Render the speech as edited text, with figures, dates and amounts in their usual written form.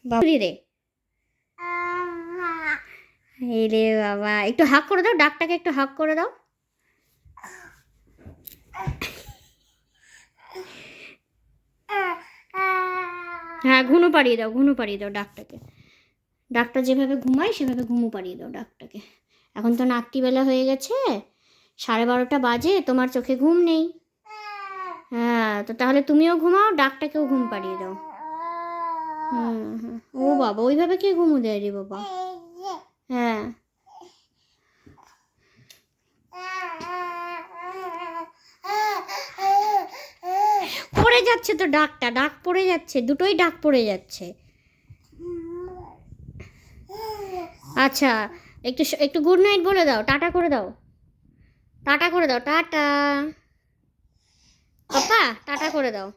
বাবুরি রে, এই রে বাবা, একটু হাক করে দাও ডাকটাকে, একটু হাক করে দাও। হ্যাঁ, ঘুনু পাড়িয়ে দাও, ঘুনু পাড়িয়ে দাও ডাকটাকে। ডাকটা যেভাবে ঘুমায় সেভাবে ঘুমু পাড়িয়ে দাও ডাকটাকে। এখন তো রাত্রিবেলা হয়ে গেছে, 12:30 বাজে, তোমার চোখে ঘুম নেই। হ্যাঁ, তো তাহলে তুমিও ঘুমাও, ডাকটাকেও ঘুম পাড়িয়ে দাও। হুম হুম। ও বাবা, ওইভাবে কে ঘুমু দেয় রে বাবা? হ্যাঁ, পড়ে যাচ্ছে তো ডাকটা, ডাক পড়ে যাচ্ছে, দুটোই ডাক পড়ে যাচ্ছে। আচ্ছা, একটু একটু গুড নাইট বলে দাও, টাটা করে দাও, টাটা করে দাও, টাটা পাপা, টাটা করে দাও।